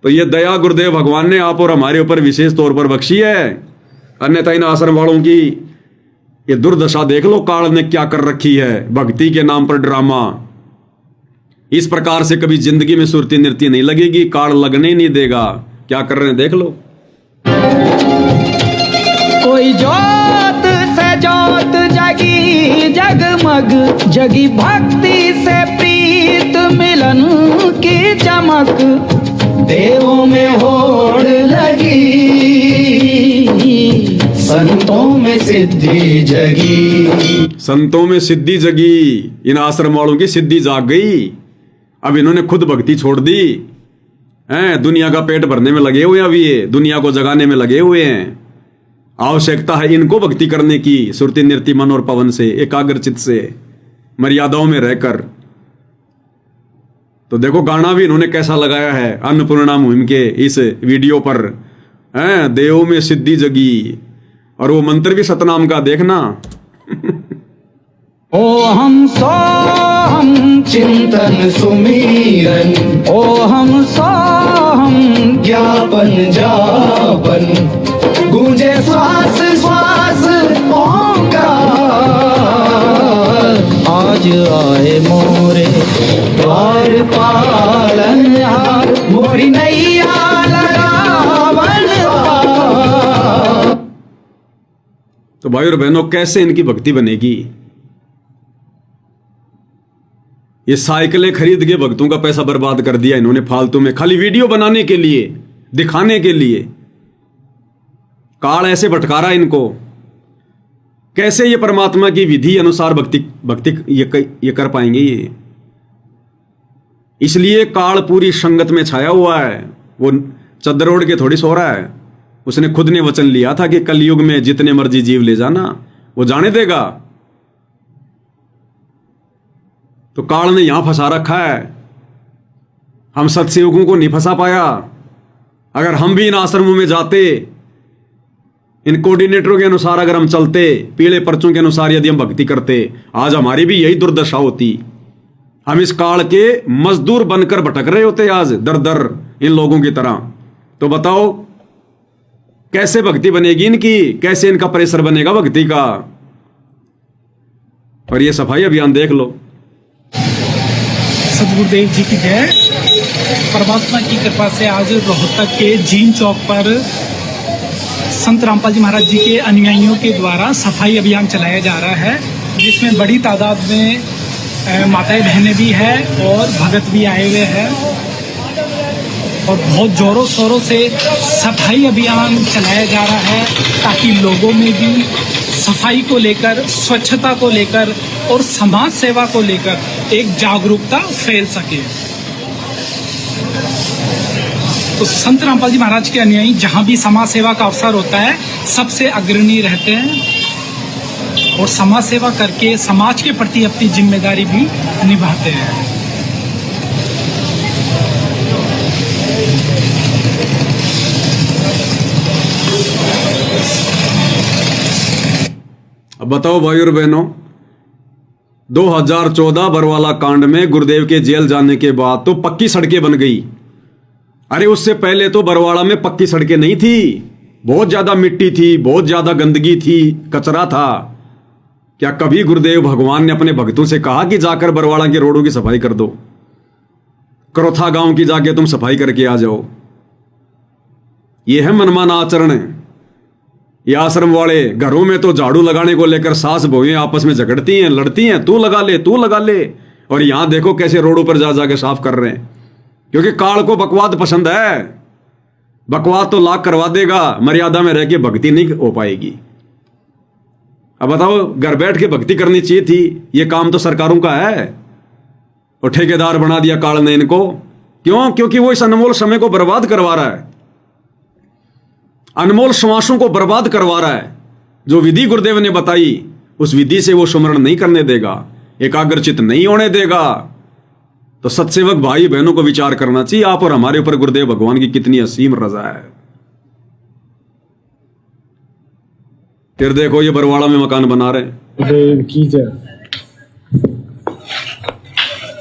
तो ये दया गुरुदेव भगवान ने आप और हमारे ऊपर विशेष तौर पर बख्शी है। अन्यथा इन आश्रम वालों की ये दुर्दशा देख लो, काल ने क्या कर रखी है। भक्ति के नाम पर ड्रामा। इस प्रकार से कभी जिंदगी में सुरती नृत्य नहीं लगेगी, काल लगने ही नहीं देगा। क्या कर रहे हैं देख लो। कोई जोत से जोत जगी जगमग जगी, भक्ति से प्रीत मिलन की चमक, देवों में होड़ लगी, संतों में सिद्धि जगी। संतों में सिद्धि जगी। इन आश्रम वालों की सिद्धि जाग गई। अब इन्होंने खुद भक्ति छोड़ दी हैं। दुनिया का पेट भरने में लगे हुए, अभी ये दुनिया को जगाने में लगे हुए हैं। आवश्यकता है इनको भक्ति करने की, सुरति नृत्य मन और पवन से, एकाग्र चित्त से, मर्यादाओं में रहकर। तो देखो गाना भी इन्होंने कैसा लगाया है अन्नपूर्णा मुहिम के इस वीडियो पर, हैं, देवों में सिद्धि जगी। और वो मंत्र भी सतनाम का देखना। ओहम सोहम चिंतन सुमीरन, ओहम सोहम ज्ञापन जापन, गूंजे श्वास श्वास ओंकार। आज आए मोरे द्वार पालनहार, मोरी नैया लगावन पार। तो भाई और बहनों, कैसे इनकी भक्ति बनेगी? ये साइकिलें खरीद के भक्तों का पैसा बर्बाद कर दिया इन्होंने फालतू में, खाली वीडियो बनाने के लिए, दिखाने के लिए। काल ऐसे भटकारा इनको। कैसे ये परमात्मा की विधि अनुसार भक्ति ये कर पाएंगे ये? इसलिए काल पूरी संगत में छाया हुआ है। वो चद्दर ओढ़ के थोड़ी सो रहा है। उसने खुद ने वचन लिया था कि कलयुग में जितने मर्जी जीव ले जाना, वो जाने देगा। तो काल ने यहां फंसा रखा है। हम सत्सेवकों को नहीं फंसा पाया। अगर हम भी इन आश्रमों में जाते, इन कोऑर्डिनेटरों के अनुसार अगर हम चलते, पीले पर्चों के अनुसार यदि हम भक्ति करते, आज हमारी भी यही दुर्दशा होती। हम इस काल के मजदूर बनकर भटक रहे होते आज दर दर इन लोगों की तरह। तो बताओ कैसे भक्ति बनेगी इनकी? कैसे इनका परिसर बनेगा भक्ति का? और ये सफाई अभियान देख लो। सदगुरुदेव जी की जय। परमात्मा की कृपा से आज रोहतक के जीन चौक पर संत रामपाल जी महाराज जी के अनुयायियों के द्वारा सफाई अभियान चलाया जा रहा है, जिसमें बड़ी तादाद में माताएं बहनें भी हैं और भगत भी आए हुए हैं। और बहुत जोरों शोरों से सफाई अभियान चलाया जा रहा है, ताकि लोगों में भी सफाई को लेकर, स्वच्छता को लेकर और समाज सेवा को लेकर एक जागरूकता फैल सके। तो संत रामपाल जी महाराज के अनुयायी जहाँ भी समाज सेवा का अवसर होता है, सबसे अग्रणी रहते हैं और समाज सेवा करके समाज के प्रति अपनी जिम्मेदारी भी निभाते हैं। अब बताओ भाई और बहनों, 2014 बरवाला कांड में गुरुदेव के जेल जाने के बाद तो पक्की सड़कें बन गई। अरे उससे पहले तो बरवाड़ा में पक्की सड़कें नहीं थी। बहुत ज्यादा मिट्टी थी, बहुत ज्यादा गंदगी थी, कचरा था। क्या कभी गुरुदेव भगवान ने अपने भक्तों से कहा कि जाकर बरवाड़ा के रोडों की सफाई कर दो, करोथा गांव की जाके तुम सफाई करके आ जाओ? यह है मनमाना आचरण। ये आश्रम वाले घरों में तो झाड़ू लगाने को लेकर सास बहुएं आपस में झगड़ती हैं, लड़ती हैं, तू लगा ले, तू लगा ले। और यहां देखो कैसे रोडों पर जा जाके साफ कर रहे हैं, क्योंकि काल को बकवाद पसंद है। बकवाद तो लाख करवा देगा, मर्यादा में रह के भक्ति नहीं हो पाएगी। अब बताओ, घर बैठ के भक्ति करनी चाहिए थी, ये काम तो सरकारों का है। और ठेकेदार बना दिया काल ने इनको। क्यों? क्योंकि वो इस अनमोल समय को बर्बाद करवा रहा है, अनमोल श्वासों को बर्बाद करवा रहा है। जो विधि गुरुदेव ने बताई, उस विधि से वो सुमरण नहीं करने देगा, एकाग्रचित नहीं होने देगा। तो सत्सेवक भाई बहनों को विचार करना चाहिए, आप और हमारे ऊपर गुरुदेव भगवान की कितनी असीम रजा है। फिर देखो ये बरवाड़ा में मकान बना रहे हैं। गुरुदेव की जय।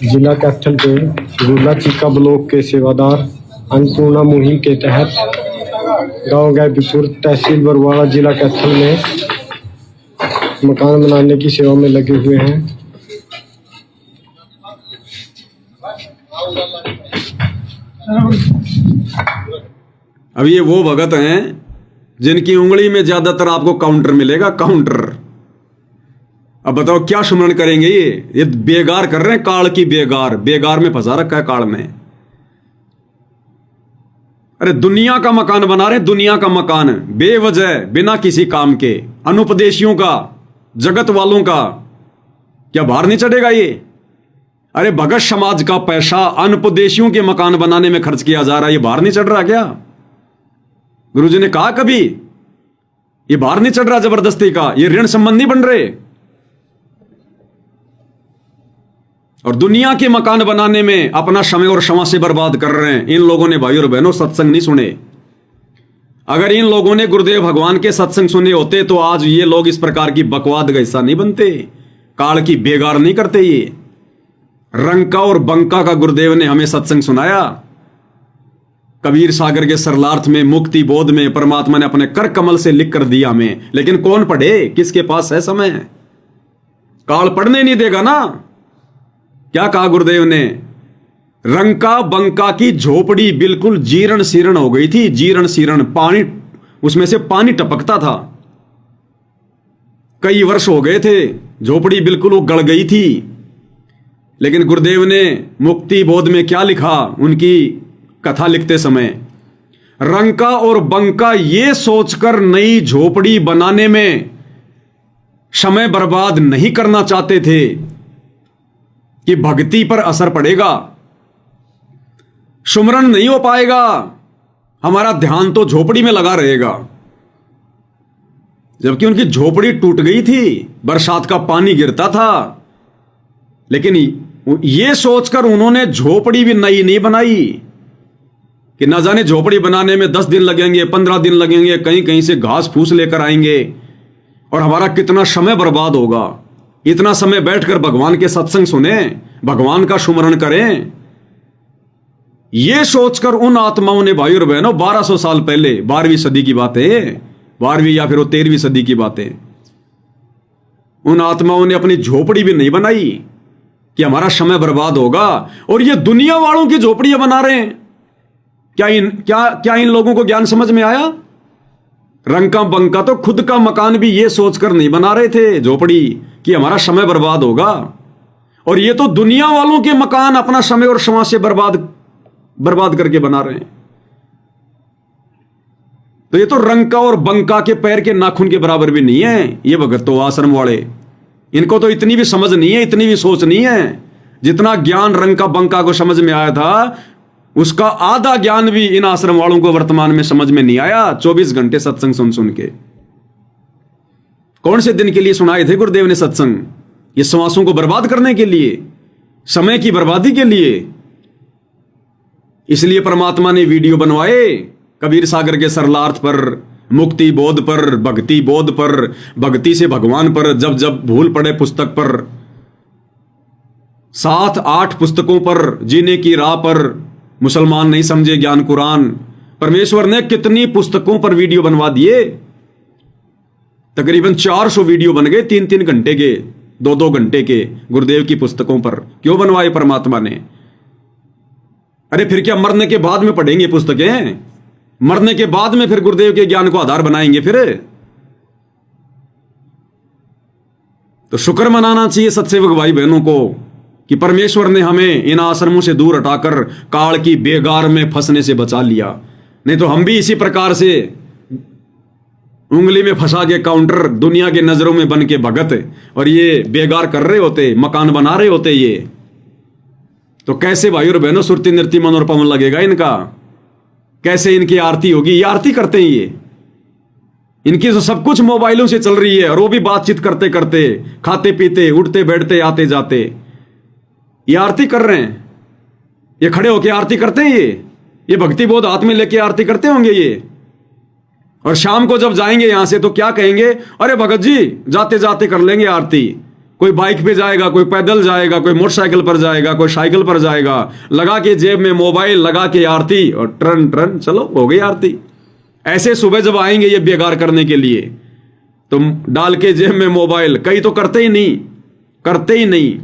जिला कैपिटल के रूला चीका ब्लॉक के सेवादार अन्नपूर्णा मुहिम के तहत गांव गायबीपुर तहसील बरवाड़ा जिला कैथल में मकान बनाने की सेवा में लगे हुए हैं। अब ये वो भगत हैं जिनकी उंगली में ज्यादातर आपको काउंटर मिलेगा, काउंटर। अब बताओ क्या सुमरण करेंगे ये बेगार कर रहे हैं, काल की बेगार में फंसा रखा है काल में। अरे दुनिया का मकान बना रहे, दुनिया का मकान बेवजह, बिना किसी काम के, अनुपदेशियों का, जगत वालों का। क्या भार नहीं चढ़ेगा ये? अरे भगत समाज का पैसा अनुपदेशियों के मकान बनाने में खर्च किया जा रहा है, ये भार नहीं चढ़ रहा क्या? गुरुजी ने कहा कभी ये भार नहीं चढ़ रहा जबरदस्ती का, ये ऋण संबंधी बन रहे। और दुनिया के मकान बनाने में अपना समय और क्षमा से बर्बाद कर रहे हैं। इन लोगों ने भाई और बहनों सत्संग नहीं सुने। अगर इन लोगों ने गुरुदेव भगवान के सत्संग सुने होते तो आज ये लोग इस प्रकार की बकवाद का हिस्सा नहीं बनते, काल की बेगार नहीं करते। ये रंका और बंका का गुरुदेव ने हमें सत्संग सुनाया। कबीर सागर के सरलार्थ में, मुक्ति बोध में परमात्मा ने अपने कर कमल से लिख कर दिया हमें, लेकिन कौन पढ़े, किसके पास है समय? काल पढ़ने नहीं देगा ना। क्या कहा गुरुदेव ने? रंका बंका की झोपड़ी बिल्कुल जीर्ण शीर्ण हो गई थी, जीर्ण शीर्ण, पानी उसमें से पानी टपकता था। कई वर्ष हो गए थे, झोपड़ी बिल्कुल वो गल गई थी। लेकिन गुरुदेव ने मुक्ति बोध में क्या लिखा उनकी कथा लिखते समय? रंका और बंका ये सोचकर नई झोपड़ी बनाने में समय बर्बाद नहीं करना चाहते थे कि भक्ति पर असर पड़ेगा, सुमरण नहीं हो पाएगा, हमारा ध्यान तो झोपड़ी में लगा रहेगा। जबकि उनकी झोपड़ी टूट गई थी, बरसात का पानी गिरता था। लेकिन ये सोचकर उन्होंने झोपड़ी भी नई नहीं बनाई कि ना जाने झोपड़ी बनाने में 10 दिन लगेंगे, 15 दिन लगेंगे, कहीं कहीं से घास फूस लेकर आएंगे और हमारा कितना समय बर्बाद होगा। इतना समय बैठकर भगवान के सत्संग सुने, भगवान का सुमरण करें, यह सोचकर उन आत्माओं ने भाई और बहनों 1200 साल पहले, 12वीं सदी की बातें, 12वीं या फिर वो 13वीं सदी की बातें, उन आत्माओं ने अपनी झोपड़ी भी नहीं बनाई कि हमारा समय बर्बाद होगा। और ये दुनिया वालों की झोपड़ियां बना रहे हैं। क्या इन लोगों को ज्ञान समझ में आया? रंका बंका तो खुद का मकान भी ये सोचकर नहीं बना रहे थे झोपड़ी कि हमारा समय बर्बाद होगा, और ये तो दुनिया वालों के मकान अपना समय और समाज से बर्बाद करके बना रहे हैं। तो ये तो रंका और बंका के पैर के नाखून के बराबर भी नहीं है। ये भगत तो आश्रम वाले, इनको तो इतनी भी समझ नहीं है, इतनी भी सोच नहीं है। जितना ज्ञान रंका बंका को समझ में आया था, उसका आधा ज्ञान भी इन आश्रम वालों को वर्तमान में समझ में नहीं आया। 24 घंटे सत्संग सुन के। कौन से दिन के लिए सुनाए थे गुरुदेव ने सत्संग? ये श्वासों को बर्बाद करने के लिए, समय की बर्बादी के लिए। इसलिए परमात्मा ने वीडियो बनवाए कबीर सागर के सरलार्थ पर, मुक्ति बोध पर, भक्ति बोध पर, भक्ति से भगवान पर, जब जब भूल पड़े पुस्तक पर, 7-8 पुस्तकों पर, जीने की राह पर, मुसलमान नहीं समझे ज्ञान कुरान। परमेश्वर ने कितनी पुस्तकों पर वीडियो बनवा दिए। तकरीबन 400 वीडियो बन गए, 3-3 घंटे के, 2-2 घंटे के, गुरुदेव की पुस्तकों पर। क्यों बनवाए परमात्मा ने? अरे फिर क्या मरने के बाद में पढ़ेंगे पुस्तकें? मरने के बाद में फिर गुरुदेव के ज्ञान को आधार बनाएंगे? फिर तो शुक्र मनाना चाहिए सत्सेवक भाई बहनों को कि परमेश्वर ने हमें इन आश्रमों से दूर हटाकर काल की बेगार में फंसने से बचा लिया। नहीं तो हम भी इसी प्रकार से उंगली में फंसा के काउंटर, दुनिया के नजरों में बन के भगत, और ये बेगार कर रहे होते, मकान बना रहे होते। ये तो कैसे भाई और बहनों सुरती नृत्य मन और पवन लगेगा इनका? कैसे इनकी आरती होगी? ये आरती करते हैं ये, इनकी तो सब कुछ मोबाइलों से चल रही है, और वो भी बातचीत करते करते, खाते पीते, उठते बैठते, आते जाते, ये आरती कर रहे हैं। ये खड़े होके आरती करते हैं, ये भक्ति बोध हाथ में लेके आरती करते होंगे ये। और शाम को जब जाएंगे यहां से तो क्या कहेंगे? अरे भगत जी जाते जाते कर लेंगे आरती, कोई बाइक पे जाएगा, कोई पैदल जाएगा, कोई मोटरसाइकिल पर जाएगा, कोई साइकिल पर जाएगा, लगा के जेब में मोबाइल, लगा के आरती और ट्रन ट्रन चलो हो गई आरती। ऐसे सुबह जब आएंगे ये बेगार करने के लिए तो डाल के जेब में मोबाइल, कई तो करते ही नहीं, करते ही नहीं।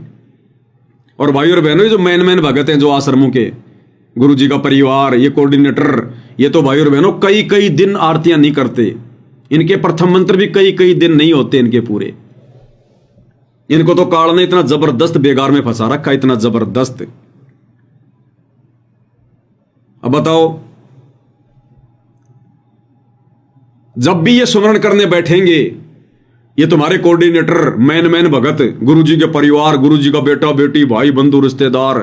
और भाई और बहनों, जो मैन भगत हैं जो आश्रमों के, गुरु जी का परिवार, ये कोऑर्डिनेटर, ये तो भाई और बहनों कई कई दिन आरतियां नहीं करते। इनके प्रथम मंत्र भी कई कई दिन नहीं होते इनके पूरे। इनको तो काल ने इतना जबरदस्त बेगार में फंसा रखा, इतना जबरदस्त। अब बताओ, जब भी ये सुमरण करने बैठेंगे, ये तुम्हारे कोऑर्डिनेटर, मैन भगत, गुरु जी के परिवार, गुरु जी का बेटा बेटी, भाई बंधु रिश्तेदार,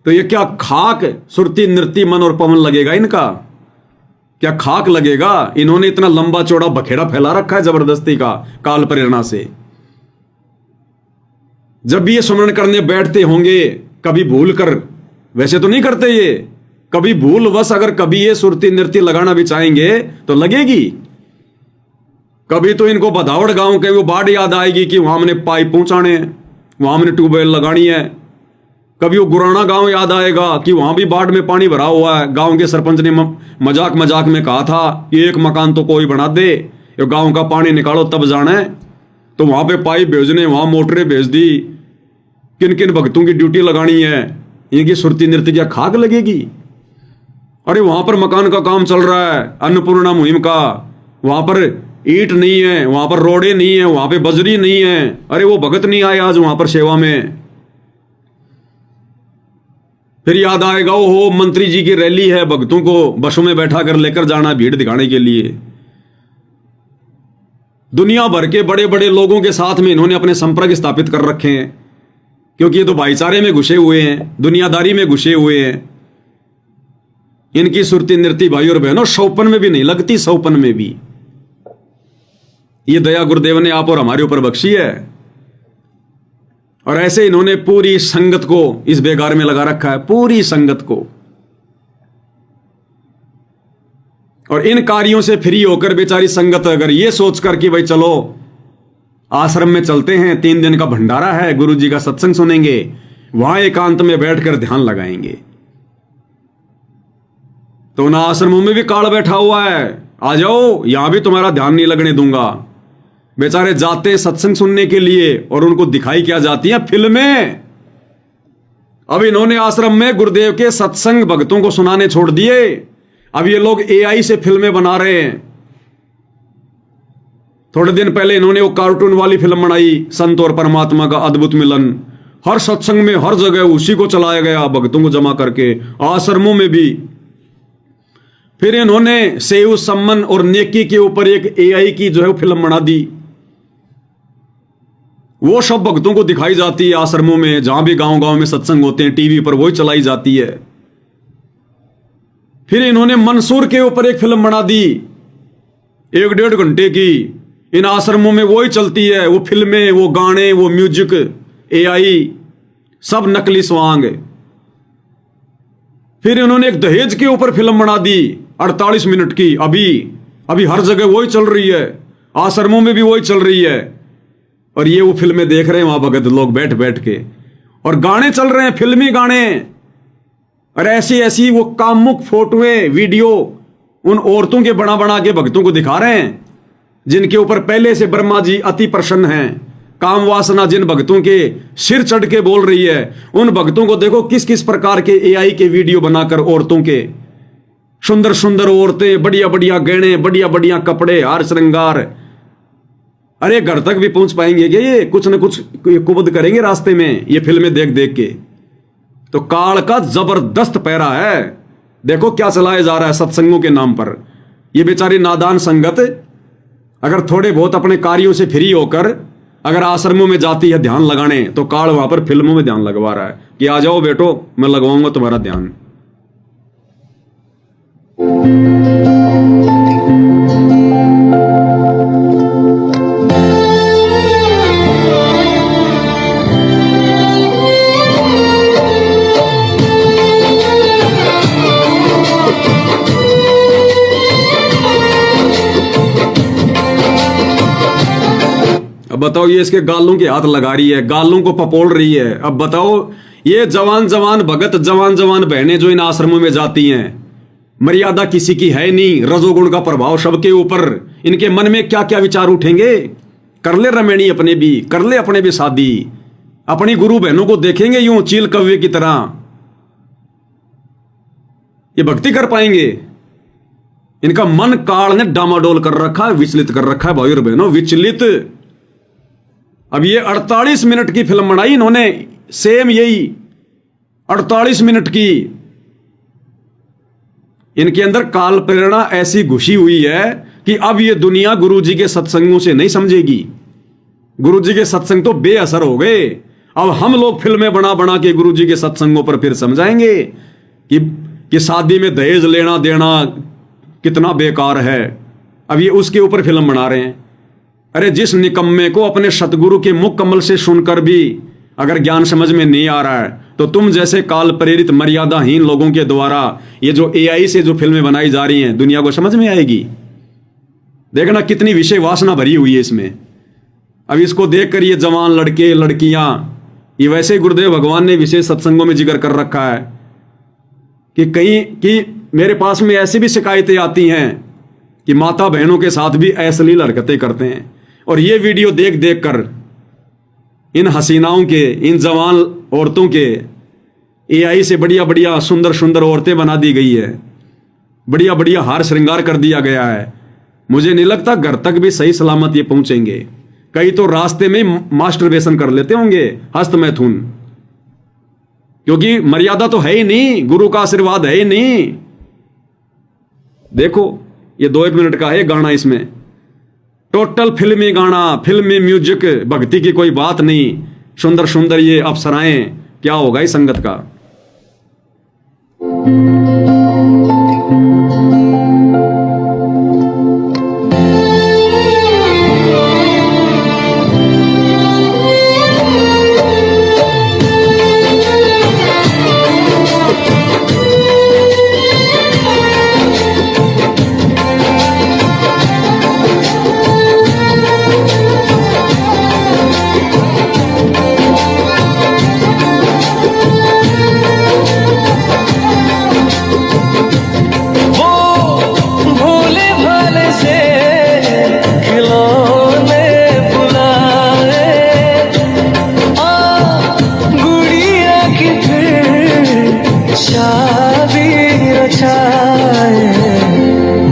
तो ये क्या खाक सुरती नृत्य मन और पवन लगेगा इनका? क्या खाक लगेगा? इन्होंने इतना लंबा चौड़ा बखेड़ा फैला रखा है जबरदस्ती का, काल प्रेरणा से। जब भी ये सुमरण करने बैठते होंगे, कभी भूल कर, वैसे तो नहीं करते ये, कभी भूलवश अगर कभी ये सुरती नृत्य लगाना भी चाहेंगे तो लगेगी। कभी तो इनको बधावड़ गांव के वो बाढ़ याद आएगी कि वहां हमने पाइप पहुंचाने हैं, वहां हमने ट्यूबवेल लगानी है। कभी वो गुराना गांव याद आएगा कि वहां भी बाढ़ में पानी भरा हुआ है। गांव के सरपंच ने मजाक मजाक में कहा था कि एक मकान तो कोई बना दे, ये गांव का पानी निकालो तब जाना है। तो वहां पे पाइप भेजने, वहां मोटरें भेज दी। किन किन भक्तों की ड्यूटी लगानी है, इनकी सुरती नृत्य क्या खाक लगेगी? अरे वहां पर मकान का काम चल रहा है, अन्नपूर्णा मुहिम का, वहां पर ईंट नहीं है, वहां पर रोड़े नहीं है, वहां पे बजरी नहीं है। अरे वो भगत नहीं आए आज वहां पर सेवा में। फिर याद आएगा, ओहो मंत्री जी की रैली है, भक्तों को बसों में बैठा कर लेकर जाना भीड़ दिखाने के लिए। दुनिया भर के बड़े बड़े लोगों के साथ में इन्होंने अपने संपर्क स्थापित कर रखे हैं, क्योंकि ये तो भाईचारे में घुसे हुए हैं, दुनियादारी में घुसे हुए हैं। इनकी सुरती नृत्य भाई और बहनों सौपन में भी नहीं लगती, सौपन में भी। ये दया गुरुदेव ने आप और हमारे ऊपर बख्शी है। और ऐसे इन्होंने पूरी संगत को इस बेगार में लगा रखा है, पूरी संगत को। और इन कार्यों से फ्री होकर बेचारी संगत अगर ये सोचकर कि भाई चलो आश्रम में चलते हैं, 3 दिन का भंडारा है, गुरु जी का सत्संग सुनेंगे, वहां एकांत में बैठकर ध्यान लगाएंगे, तो उन आश्रमों में भी काल बैठा हुआ है, आ जाओ यहां भी तुम्हारा ध्यान नहीं लगने दूंगा। बेचारे जाते सत्संग सुनने के लिए और उनको दिखाई क्या जाती है? फिल्में। अब इन्होंने आश्रम में गुरुदेव के सत्संग भक्तों को सुनाने छोड़ दिए। अब ये लोग एआई से फिल्में बना रहे हैं। थोड़े दिन पहले इन्होंने वो कार्टून वाली फिल्म बनाई, संत और परमात्मा का अद्भुत मिलन। हर सत्संग में हर जगह उसी को चलाया गया, भक्तों को जमा करके, आश्रमों में भी। फिर इन्होंने सेव सम्मन और नेकी के ऊपर एक एआई की जो है फिल्म बना दी। वो सब भक्तों को दिखाई जाती है आश्रमों में, जहां भी गांव गांव में सत्संग होते हैं, टीवी पर वही चलाई जाती है। फिर इन्होंने मंसूर के ऊपर एक फिल्म बना दी, 1-1.5 घंटे की। इन आश्रमों में वही चलती है, वो फिल्में, वो गाने, वो म्यूजिक, एआई, सब नकली स्वांग। फिर इन्होंने एक दहेज के ऊपर फिल्म बना दी 48 मिनट की। अभी हर जगह वही चल रही है, आश्रमों में भी वही चल रही है। और ये वो फिल्में देख रहे हैं वहां भगत लोग बैठ बैठ के, और गाने चल रहे हैं, फिल्मी गाने। और ऐसी ऐसी वो कामुक फोटोएं, वीडियो उन औरतों के बना बना के भक्तों को दिखा रहे हैं, जिनके ऊपर पहले से ब्रह्मा जी अति प्रसन्न हैं। काम वासना जिन भक्तों के सिर चढ़ के बोल रही है, उन भक्तों को देखो किस किस प्रकार के एआई के वीडियो बनाकर औरतों के, सुंदर सुंदर औरतें, बढ़िया बढ़िया गहने, बढ़िया बढ़िया कपड़े, हार श्रृंगार। अरे घर तक भी पहुंच पाएंगे क्या ये? कुछ न कुछ कुबद करेंगे रास्ते में ये फिल्में देख देख के। तो काल का जबरदस्त पैरा है। देखो क्या चलाया जा रहा है सत्संगों के नाम पर। ये बेचारी नादान संगत अगर थोड़े बहुत अपने कार्यों से फ्री होकर अगर आश्रमों में जाती है ध्यान लगाने, तो काल वहां पर फिल्मों में ध्यान लगवा रहा है कि आ जाओ बेटो, मैं लगवाऊंगा तुम्हारा ध्यान। अब बताओ, ये इसके गालों के हाथ लगा रही है, गालों को पपोड़ रही है। अब बताओ, ये जवान जवान भगत, जवान जवान बहनें जो इन आश्रमों में जाती हैं, मर्यादा किसी की है नहीं, रजोगुण का प्रभाव सबके ऊपर, इनके मन में क्या क्या विचार उठेंगे। कर ले रमैनी अपने भी, कर ले अपने भी शादी, अपनी गुरु बहनों को देखेंगे यूं चील कव्वे की तरह, ये भक्ति कर पाएंगे? इनका मन काल ने डामाडोल कर रखा है, विचलित कर रखा है भाई और बहनों, विचलित। अब ये 48 मिनट की फिल्म बनाई इन्होंने, सेम यही 48 मिनट की। इनके अंदर काल प्रेरणा ऐसी घुसी हुई है कि अब ये दुनिया गुरुजी के सत्संगों से नहीं समझेगी। गुरुजी के सत्संग तो बेअसर हो गए, अब हम लोग फिल्में बना बना के गुरुजी के सत्संगों पर फिर समझाएंगे कि शादी में दहेज लेना देना कितना बेकार है। अब ये उसके ऊपर फिल्म बना रहे हैं। अरे जिस निकम्मे को अपने सतगुरु के मुख कमल से सुनकर भी अगर ज्ञान समझ में नहीं आ रहा है, तो तुम जैसे काल प्रेरित मर्यादाहीन लोगों के द्वारा ये जो AI से जो फिल्में बनाई जा रही हैं, दुनिया को समझ में आएगी? देखना कितनी विषय वासना भरी हुई है इसमें। अब इसको देखकर ये जवान लड़के लड़कियां, ये वैसे ही गुरुदेव भगवान ने विशेष सत्संगों में जिक्र कर रखा है कि मेरे पास में ऐसी भी शिकायतें आती हैं कि माता बहनों के साथ भी अश्लील हरकतें करते हैं। और ये वीडियो देख देख कर इन हसीनाओं के, इन जवान औरतों के AI से बढ़िया बढ़िया सुंदर सुंदर औरतें बना दी गई है, बढ़िया बढ़िया हार श्रृंगार कर दिया गया है। मुझे नहीं लगता घर तक भी सही सलामत ये पहुंचेंगे। कई तो रास्ते में मास्टरबेशन कर लेते होंगे, हस्त मैथुन, क्योंकि मर्यादा तो है ही नहीं, गुरु का आशीर्वाद है ही नहीं। देखो ये 2-1 मिनट का है गाना, इसमें टोटल फिल्मी गाना, फिल्मी म्यूजिक, भक्ति की कोई बात नहीं। सुंदर सुंदर ये अप्सराएं, क्या होगा इस संगत का?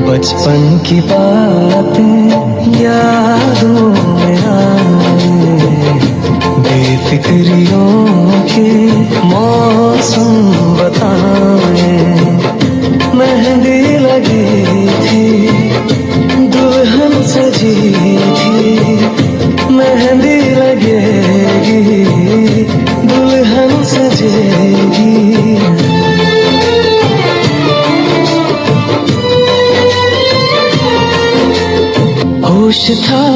बचपन की बातें यादों में आए, बेफिक्रियों के मौसम बताए। मेहंदी लगी थी, दुल्हन सजी थी, मेहंदी लगेगी, दुल्हन सजेगी। होश था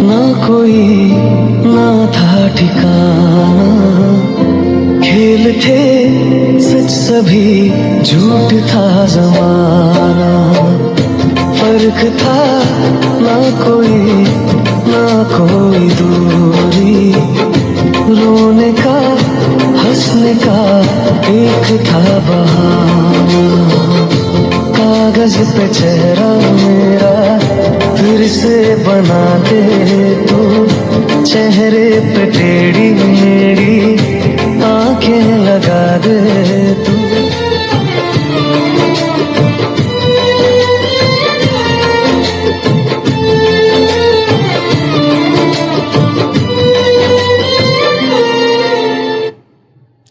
ना कोई, ना था ठिकाना, खेल थे सच सभी, झूठ था जमाना। फर्क था ना कोई दूरी, रोने का हंसने का एक था बहाना। कागज पे चेहरा मेरा फिर से बना दे तू, चेहरे पे टेढ़ी मेरी आंखें लगा दे तू।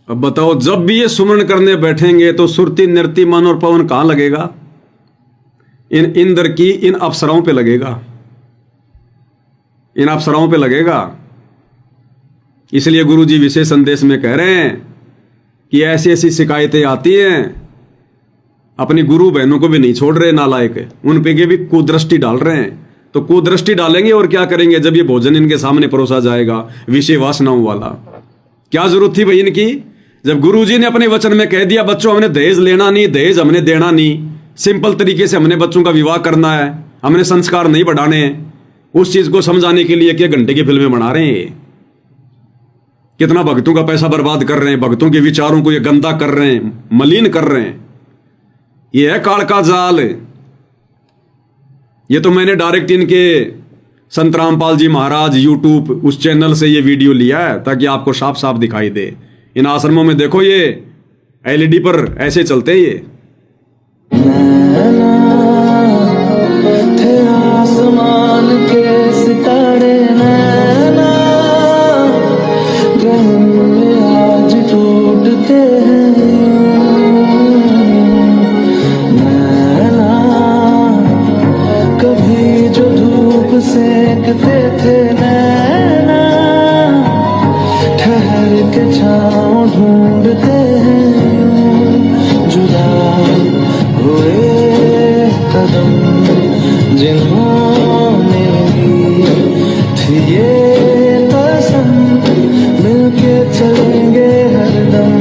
अब बताओ, जब भी ये सुमरण करने बैठेंगे तो सुरती नृत्य मन और पवन कहां लगेगा? इन इंद्र की इन अप्सराओं पे लगेगा, इन अप्सराओं पे लगेगा। इसलिए गुरुजी विशेष संदेश में कह रहे हैं कि ऐसी ऐसी शिकायतें आती हैं, अपनी गुरु बहनों को भी नहीं छोड़ रहे नालायक, उन पे भी कुदृष्टि डाल रहे हैं। तो कुदृष्टि डालेंगे और क्या करेंगे जब ये भोजन इनके सामने परोसा जाएगा विषय वासनाओं वाला? क्या जरूरत थी भाई इनकी? जब गुरुजी ने अपने वचन में कह दिया बच्चों हमने दहेज लेना नहीं, दहेज हमने देना नहीं, सिंपल तरीके से हमने बच्चों का विवाह करना है, हमने संस्कार नहीं बढ़ाने हैं, उस चीज को समझाने के लिए क्या घंटे की फिल्में बना रहे हैं। कितना भक्तों का पैसा बर्बाद कर रहे हैं, भक्तों के विचारों को ये गंदा कर रहे हैं, मलिन कर रहे हैं। ये है काल का जाल। ये तो मैंने डायरेक्ट इनके संत रामपाल जी महाराज यूट्यूब उस चैनल से ये वीडियो लिया है ताकि आपको साफ साफ दिखाई दे। इन आश्रमों में देखो ये एलईडी पर ऐसे चलते हैं ये। थे आसमान के सितारे नैना, गहन में आज टूटते हैं नैना। कभी जो धूप सेकते थे नैना, ठहर के छाँव ढूंढते हैं जुदा हुए कदम जिन्होंने ली थी ये कसम, मिलके चलेंगे हरदम।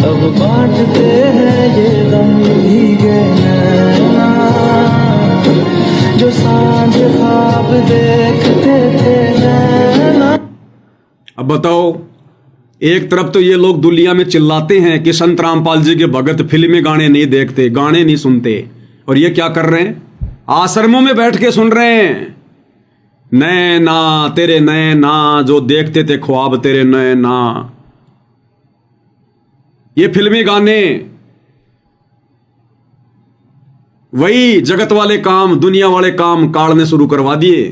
अब बांटते हैं ये दम भीगे नैना, जो सांझ ख्वाब देखते थे नैना। अब बताओ, एक तरफ तो ये लोग दुनिया में चिल्लाते हैं कि संत रामपाल जी के भगत फिल्मी गाने नहीं देखते, गाने नहीं सुनते, और ये क्या कर रहे हैं? आश्रमों में बैठ के सुन रहे हैं। नैना तेरे नैना जो देखते थे ख्वाब तेरे नैना, ये फिल्मी गाने, वही जगत वाले काम, दुनिया वाले काम काल ने शुरू करवा दिए।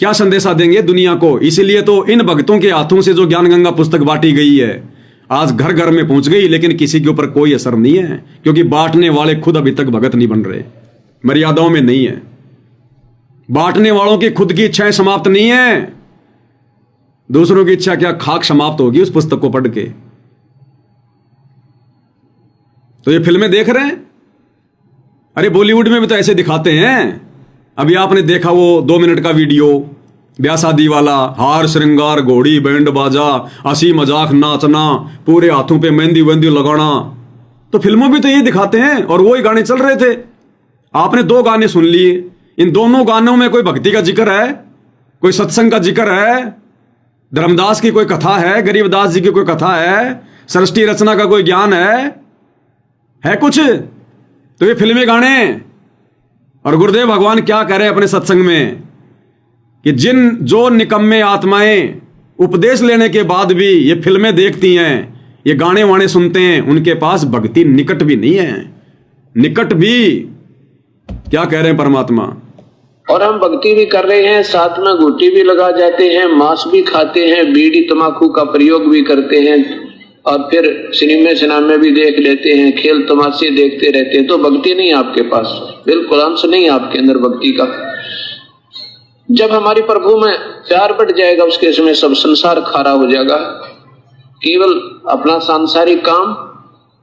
क्या संदेशा देंगे दुनिया को? इसीलिए तो इन भक्तों के हाथों से जो ज्ञान गंगा पुस्तक बांटी गई है आज घर घर में पहुंच गई, लेकिन किसी के ऊपर कोई असर नहीं है, क्योंकि बांटने वाले खुद अभी तक भगत नहीं बन रहे, मर्यादाओं में नहीं है। बांटने वालों की खुद की इच्छाएं समाप्त नहीं है, दूसरों की इच्छा क्या खाक समाप्त होगी उस पुस्तक को पढ़ के। तो ये फिल्में देख रहे हैं। अरे बॉलीवुड में भी तो ऐसे दिखाते हैं। अभी आपने देखा वो 2 मिनट का वीडियो, ब्याह शादी वाला, हार श्रृंगार, घोड़ी, बैंड बाजा, हंसी मजाक, नाचना, पूरे हाथों पे मेहंदी वेंदी लगाना। तो फिल्मों में तो ये दिखाते हैं और वही गाने चल रहे थे। आपने 2 गाने सुन लिए, इन दोनों गानों में कोई भक्ति का जिक्र है, कोई सत्संग का जिक्र है, धर्मदास की कोई कथा है, गरीबदास जी की कोई कथा है, सृष्टि रचना का कोई ज्ञान है कुछ? तो ये फिल्मी गाने। और गुरुदेव भगवान क्या कह रहे हैं अपने सत्संग में कि जो निकम्मे आत्माएं उपदेश लेने के बाद भी ये फिल्में देखती हैं, ये गाने वाने सुनते हैं, उनके पास भक्ति निकट भी नहीं है। निकट भी क्या कह रहे हैं परमात्मा? और हम भक्ति भी कर रहे हैं, साथ में घूटी भी लगा जाते हैं, मांस भी खाते हैं, बीड़ी तंबाकू का प्रयोग भी करते हैं, और फिर सिनेमे भी देख लेते हैं, खेल तमाशे देखते रहते हैं। तो भक्ति नहीं आपके पास, बिल्कुल अंश नहीं आपके अंदर भक्ति का। जब हमारी प्रभु में प्यार बढ़ जाएगा उसके समय सब संसार खारा हो जाएगा। केवल अपना सांसारिक काम,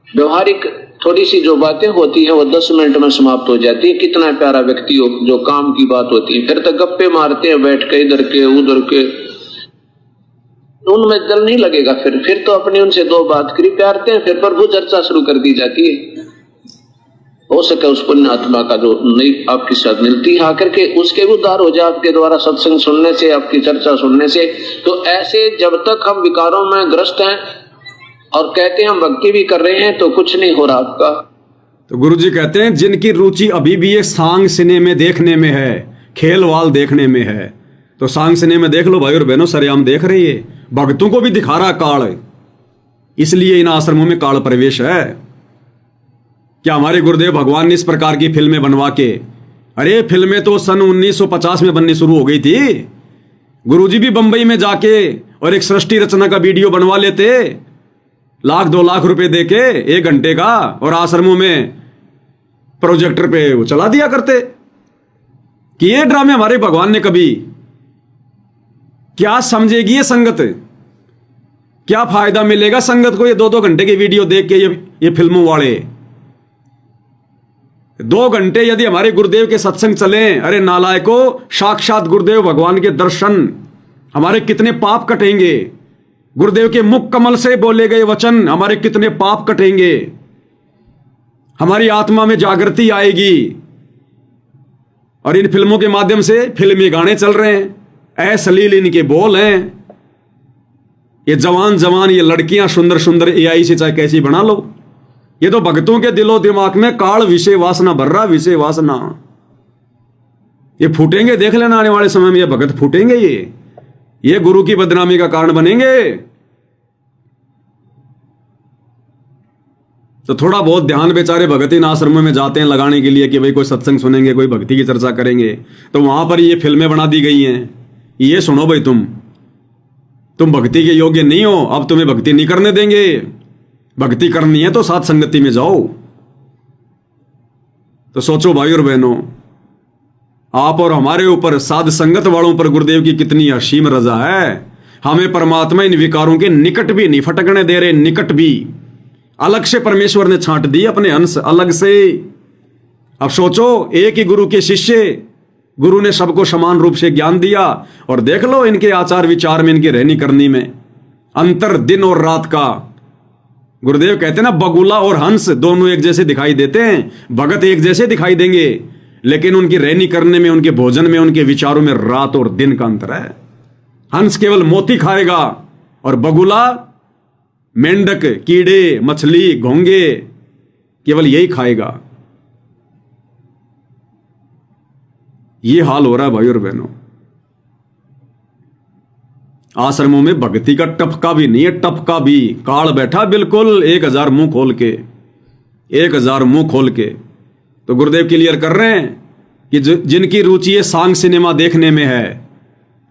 व्यवहारिक थोड़ी सी जो बातें होती हैं वो 10 मिनट में समाप्त हो जाती है। कितना प्यारा व्यक्ति हो, जो काम की बात होती है, फिर तो गप्पे मारते हैं बैठ के, इधर के उधर के, उनमें दिल नहीं लगेगा। फिर तो अपनी उनसे 2 बात करी प्यारते हैं, फिर प्रभु चर्चा शुरू कर दी जाती है। हो सके उस पुण्य आत्मा का जो नई आपकी साथ मिलती है आकर के, उसके उद्धार हो जाए आपके द्वारा सत्संग सुनने से, आपकी चर्चा सुनने से। तो ऐसे जब तक हम विकारों में ग्रस्त हैं और कहते हैं हम भक्ति भी कर रहे हैं, तो कुछ नहीं हो रहा आपका। तो गुरुजी कहते हैं जिनकी रुचि अभी भी ये सांग सिनेमे देखने में है, खेल वाल देखने में है, तो सांग सिनेमे देख लो भाई और बहनों, सरेआम देख रही है। भक्तों को भी दिखा रहा काल, इसलिए इन आश्रमों में काल प्रवेश है। क्या हमारे गुरुदेव भगवान ने इस प्रकार की फिल्में बनवा के, अरे फिल्में तो सन 1950 में बननी शुरू हो गई थी। गुरुजी भी बंबई में जाके और एक सृष्टि रचना का वीडियो बनवा लेते, 1-2 लाख रुपए देके 1 घंटे का, और आश्रमों में प्रोजेक्टर पे वो चला दिया करते। कि ये ड्रामे हमारे भगवान ने कभी, क्या समझेगी ये संगत? क्या फायदा मिलेगा संगत को ये 2-2 घंटे की वीडियो देख के? ये फिल्मों वाले 2 घंटे यदि हमारे गुरुदेव के सत्संग चले, अरे नालायको, साक्षात गुरुदेव भगवान के दर्शन, हमारे कितने पाप कटेंगे। गुरुदेव के मुख कमल से बोले गए वचन, हमारे कितने पाप कटेंगे, हमारी आत्मा में जागृति आएगी। और इन फिल्मों के माध्यम से फिल्मी गाने चल रहे हैं, अश्लील इनके बोल हैं। ये जवान जवान ये लड़कियां सुंदर सुंदर एआई से चाहे कैसी बना लो, ये तो भक्तों के दिलो दिमाग में काल विषय वासना भर रहा, विषय वासना। ये फूटेंगे, देख लेना आने वाले समय में ये भगत फूटेंगे, ये गुरु की बदनामी का कारण बनेंगे। तो थोड़ा बहुत ध्यान बेचारे भगत इन आश्रमों में जाते हैं लगाने के लिए कि भाई कोई सत्संग सुनेंगे, कोई भक्ति की चर्चा करेंगे, तो वहां पर ये फिल्में बना दी गई हैं। ये सुनो भाई, तुम भक्ति के योग्य नहीं हो, अब तुम्हें भक्ति नहीं करने देंगे। भक्ति करनी है तो साथ संगति में जाओ। तो सोचो भाई और बहनों, आप और हमारे ऊपर, साध संगत वालों पर गुरुदेव की कितनी असीम रजा है। हमें परमात्मा इन विकारों के निकट भी नहीं फटकने दे रहे, निकट भी। अलग से परमेश्वर ने छांट दी अपने अंश, अलग से। अब सोचो, एक ही गुरु के शिष्य, गुरु ने सबको समान रूप से ज्ञान दिया, और देख लो इनके आचार विचार में, इनकी रहनी करनी में अंतर दिन और रात का। गुरुदेव कहते हैं ना, बगुला और हंस दोनों एक जैसे दिखाई देते हैं, भगत एक जैसे दिखाई देंगे, लेकिन उनकी रहनी करने में, उनके भोजन में, उनके विचारों में रात और दिन का अंतर है। हंस केवल मोती खाएगा और बगुला मेंढक, कीड़े, मछली, घोंगे, केवल यही खाएगा। ये हाल हो रहा है भाई और बहनों। आश्रमों में भक्ति का टपका भी नहीं है, टपका भी। काल बैठा बिल्कुल 1000 मुंह खोल के, 1000 मुंह खोल के। तो गुरुदेव क्लियर कर रहे हैं कि जिनकी रुचि ये सांग सिनेमा देखने में है,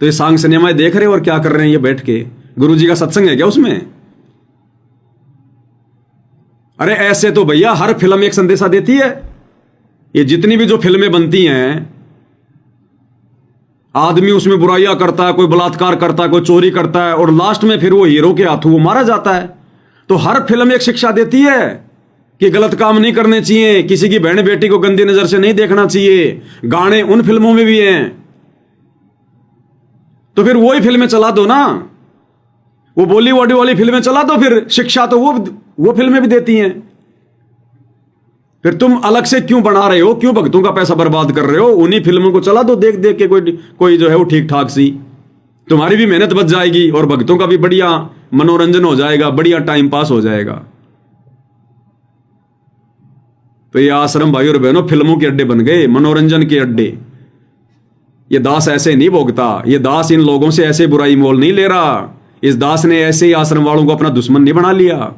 तो ये सांग सिनेमा देख रहे हैं और क्या कर रहे हैं ये बैठ के? गुरु जी का सत्संग है क्या उसमें? अरे ऐसे तो भैया हर फिल्म एक संदेशा देती है। ये जितनी भी जो फिल्में बनती हैं, आदमी उसमें बुराइयां करता है, कोई बलात्कार करता है, कोई चोरी करता है, और लास्ट में फिर वो हीरो के हाथों वो मारा जाता है। तो हर फिल्म एक शिक्षा देती है कि गलत काम नहीं करने चाहिए, किसी की बहन बेटी को गंदी नजर से नहीं देखना चाहिए। गाने उन फिल्मों में भी हैं, तो फिर वही फिल्में चला दो ना, वो बॉलीवुड वाली फिल्में चला दो, फिर शिक्षा तो वो फिल्में भी देती हैं। फिर तुम अलग से क्यों बना रहे हो, क्यों भक्तों का पैसा बर्बाद कर रहे हो? उन्हीं फिल्मों को चला दो, देख देख के कोई जो है वो ठीक ठाक सी, तुम्हारी भी मेहनत बच जाएगी और भक्तों का भी बढ़िया मनोरंजन हो जाएगा, बढ़िया टाइम पास हो जाएगा। तो ये आश्रम भाई और बहनों फिल्मों के अड्डे बन गए, मनोरंजन के अड्डे। ये दास ऐसे नहीं भोगता, ये दास इन लोगों से ऐसे बुराई मोल नहीं ले रहा। इस दास ने ऐसे ही आश्रम वालों को अपना दुश्मन नहीं बना लिया।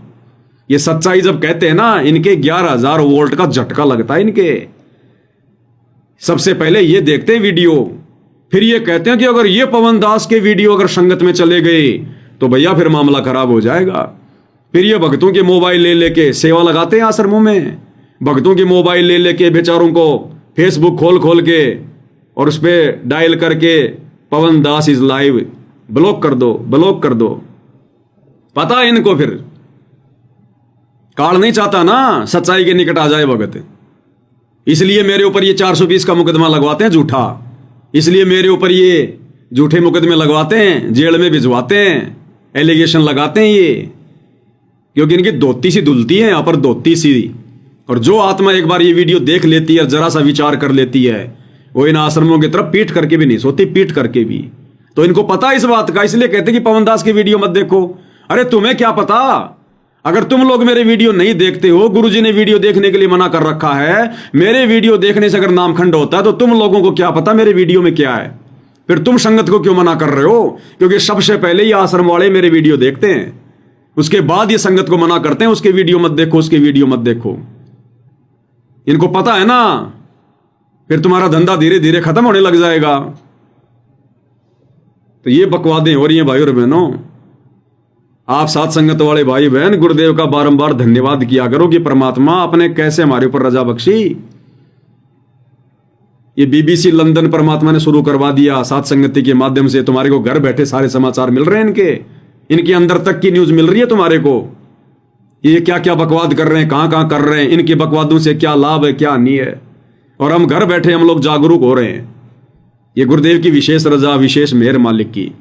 ये सच्चाई जब कहते हैं ना, इनके 11,000 वोल्ट का झटका लगता है इनके। सबसे पहले ये देखते हैं वीडियो, फिर ये कहते हैं कि अगर ये पवन दास के वीडियो अगर संगत में चले गए तो भैया फिर मामला खराब हो जाएगा। फिर ये भक्तों के मोबाइल ले लेके सेवा लगाते हैं आश्रमों में, भक्तों के मोबाइल ले लेके बेचारों को फेसबुक खोल खोल के और उस पर डायल करके पवन दास इज लाइव, ब्लॉक कर दो, ब्लॉक कर दो। पता है इनको, फिर काल नहीं चाहता ना सच्चाई के निकट आ जाए भगत, इसलिए मेरे ऊपर ये 420 का मुकदमा लगवाते हैं झूठा, इसलिए मेरे ऊपर ये झूठे मुकदमे लगवाते हैं, जेल में भिजवाते हैं, एलिगेशन लगाते हैं ये, क्योंकि इनकी धोती सी धुलती है यहां पर, धोती सी। और जो आत्मा एक बार ये वीडियो देख लेती है, जरा सा विचार कर लेती है, वो इन आश्रमों की तरफ पीठ करके भी नहीं सोती, पीठ करके भी। तो इनको पता है इस बात का, इसलिए कहते कि पवन दास की वीडियो मत देखो। अरे तुम्हें क्या पता, अगर तुम लोग मेरे वीडियो नहीं देखते हो, गुरुजी ने वीडियो देखने के लिए मना कर रखा है, मेरे वीडियो देखने से अगर नामखंड होता है तो तुम लोगों को क्या पता मेरे वीडियो में क्या है? फिर तुम संगत को क्यों मना कर रहे हो? क्योंकि सबसे पहले ये आश्रम वाले मेरे वीडियो देखते हैं, उसके बाद ये संगत को मना करते हैं उसके वीडियो मत देखो, उसके वीडियो मत देखो। इनको पता है ना, फिर तुम्हारा धंधा धीरे धीरे खत्म होने लग जाएगा। तो ये बकवादें हो रही हैं भाई और बहनों। आप साथ संगत वाले भाई बहन गुरुदेव का बारंबार धन्यवाद किया करो कि परमात्मा आपने कैसे हमारे ऊपर रजा बख्शी। ये बीबीसी लंदन परमात्मा ने शुरू करवा दिया साथ संगति के माध्यम से। तुम्हारे को घर बैठे सारे समाचार मिल रहे हैं, इनके अंदर तक की न्यूज मिल रही है तुम्हारे को। ये क्या क्या बकवाद कर रहे हैं, कहां कहां कर रहे हैं, इनके बकवादों से क्या लाभ है क्या हानि है, और हम घर बैठे हम लोग जागरूक हो रहे हैं। ये गुरुदेव की विशेष रजा, विशेष मेहर मालिक की।